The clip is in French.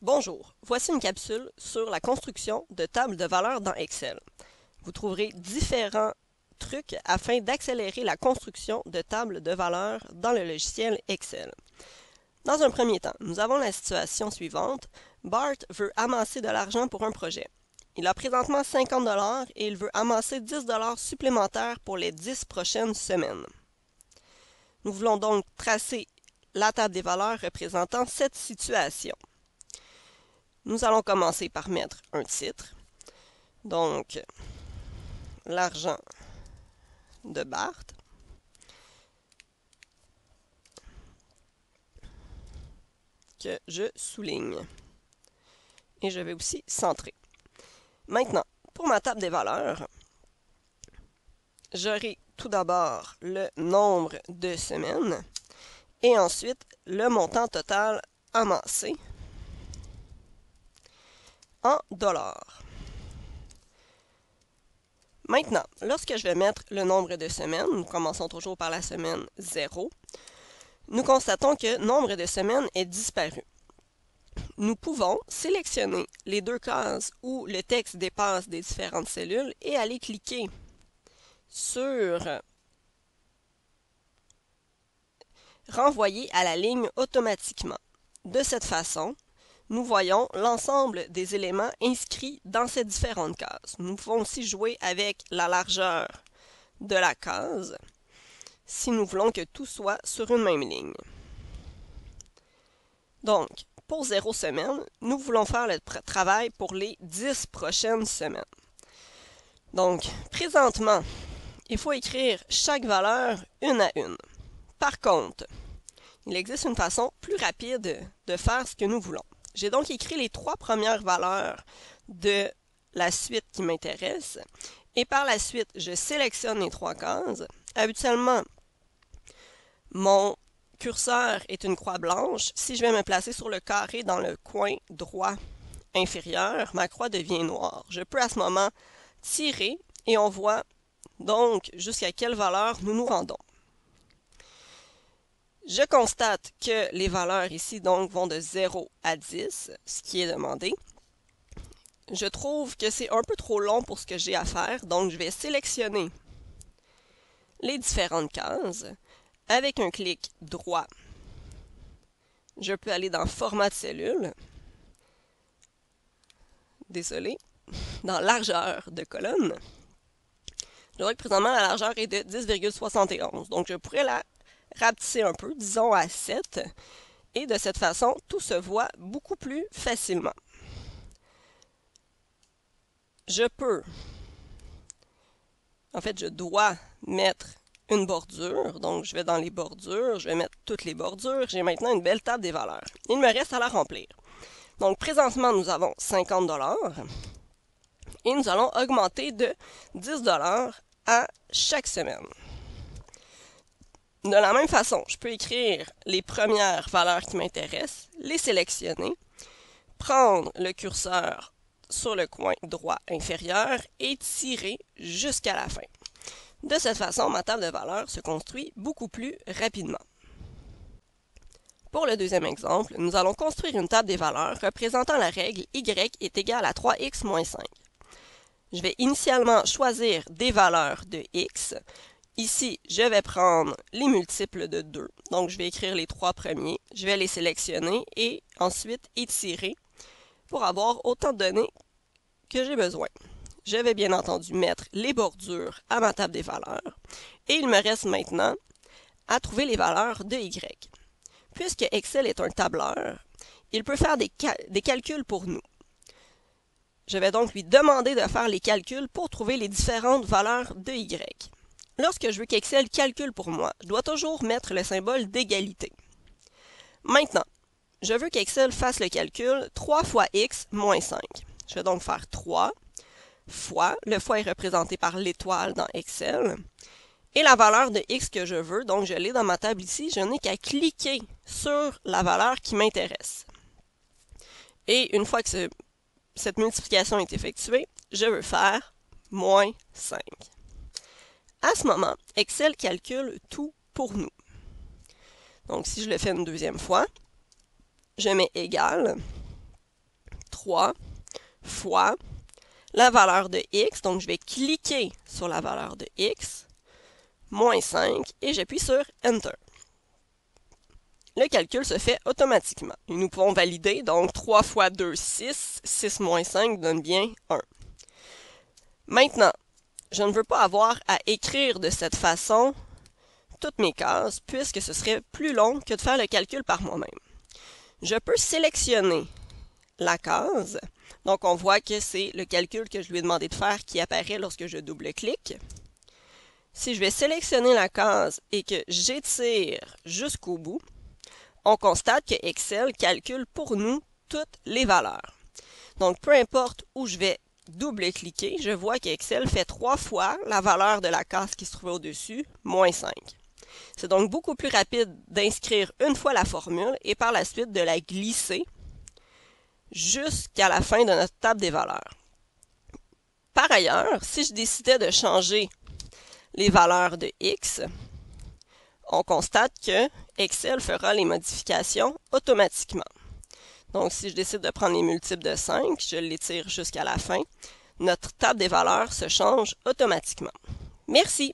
Bonjour, voici une capsule sur la construction de tables de valeurs dans Excel. Vous trouverez différents trucs afin d'accélérer la construction de tables de valeurs dans le logiciel Excel. Dans un premier temps, nous avons la situation suivante. Bart veut amasser de l'argent pour un projet. Il a présentement 50 $ et il veut amasser 10 $ supplémentaires pour les 10 prochaines semaines. Nous voulons donc tracer la table des valeurs représentant cette situation. Nous allons commencer par mettre un titre. Donc, l'argent de Bart. Que je souligne. Et je vais aussi centrer. Maintenant, pour ma table des valeurs, j'aurai tout d'abord le nombre de semaines et ensuite le montant total amassé en dollars. Maintenant, lorsque je vais mettre le nombre de semaines, nous commençons toujours par la semaine 0, nous constatons que nombre de semaines est disparu. Nous pouvons sélectionner les deux cases où le texte dépasse des différentes cellules et aller cliquer sur renvoyer à la ligne automatiquement. De cette façon, nous voyons l'ensemble des éléments inscrits dans ces différentes cases. Nous pouvons aussi jouer avec la largeur de la case si nous voulons que tout soit sur une même ligne. Donc, pour 0 semaine, nous voulons faire le travail pour les 10 prochaines semaines. Donc, présentement, il faut écrire chaque valeur une à une. Par contre, il existe une façon plus rapide de faire ce que nous voulons. J'ai donc écrit les 3 premières valeurs de la suite qui m'intéresse et par la suite, je sélectionne les 3 cases. Habituellement, mon curseur est une croix blanche. Si je vais me placer sur le carré dans le coin droit inférieur, ma croix devient noire. Je peux à ce moment tirer et on voit donc jusqu'à quelle valeur nous nous rendons. Je constate que les valeurs ici donc vont de 0 à 10, ce qui est demandé. Je trouve que c'est un peu trop long pour ce que j'ai à faire, donc je vais sélectionner les différentes cases. Avec un clic droit, je peux aller dans Format de cellule. Désolé. Dans Largeur de colonne. Je dirais que présentement, la largeur est de 10,71. Donc, je pourrais la rapetisser un peu, disons à 7. Et de cette façon, tout se voit beaucoup plus facilement. Je dois mettre une bordure. Donc, je vais dans les bordures, je vais mettre toutes les bordures. J'ai maintenant une belle table des valeurs. Il me reste à la remplir. Donc, présentement, nous avons 50 $ et nous allons augmenter de 10 $ à chaque semaine. De la même façon, je peux écrire les premières valeurs qui m'intéressent, les sélectionner, prendre le curseur sur le coin droit inférieur et tirer jusqu'à la fin. De cette façon, ma table de valeurs se construit beaucoup plus rapidement. Pour le deuxième exemple, nous allons construire une table des valeurs représentant la règle y est égal à 3x moins 5. Je vais initialement choisir des valeurs de x. Ici, je vais prendre les multiples de 2. Donc, je vais écrire les 3 premiers. Je vais les sélectionner et ensuite étirer pour avoir autant de données que j'ai besoin. Je vais bien entendu mettre les bordures à ma table des valeurs. Et il me reste maintenant à trouver les valeurs de y. Puisque Excel est un tableur, il peut faire des calculs pour nous. Je vais donc lui demander de faire les calculs pour trouver les différentes valeurs de y. Lorsque je veux qu'Excel calcule pour moi, je dois toujours mettre le symbole d'égalité. Maintenant, je veux qu'Excel fasse le calcul 3 fois x moins 5. Je vais donc faire 3 fois, le fois est représenté par l'étoile dans Excel, et la valeur de x que je veux, donc je l'ai dans ma table ici, je n'ai qu'à cliquer sur la valeur qui m'intéresse. Et une fois que cette multiplication est effectuée, je veux faire moins 5. À ce moment, Excel calcule tout pour nous. Donc, si je le fais une deuxième fois, je mets égal 3 fois la valeur de x, donc je vais cliquer sur la valeur de x, moins 5, et j'appuie sur Enter. Le calcul se fait automatiquement. Et nous pouvons valider, donc 3 fois 2, 6, 6 moins 5 donne bien 1. Maintenant, je ne veux pas avoir à écrire de cette façon toutes mes cases, puisque ce serait plus long que de faire le calcul par moi-même. Je peux sélectionner la case. Donc, on voit que c'est le calcul que je lui ai demandé de faire qui apparaît lorsque je double-clique. Si je vais sélectionner la case et que j'étire jusqu'au bout, on constate que Excel calcule pour nous toutes les valeurs. Donc, peu importe où je vais double-cliquer, je vois qu'Excel fait 3 fois la valeur de la case qui se trouvait au-dessus, moins 5. C'est donc beaucoup plus rapide d'inscrire une fois la formule et par la suite de la glisser jusqu'à la fin de notre table des valeurs. Par ailleurs, si je décidais de changer les valeurs de x, on constate que Excel fera les modifications automatiquement. Donc, si je décide de prendre les multiples de 5, je l'étire jusqu'à la fin, notre table des valeurs se change automatiquement. Merci!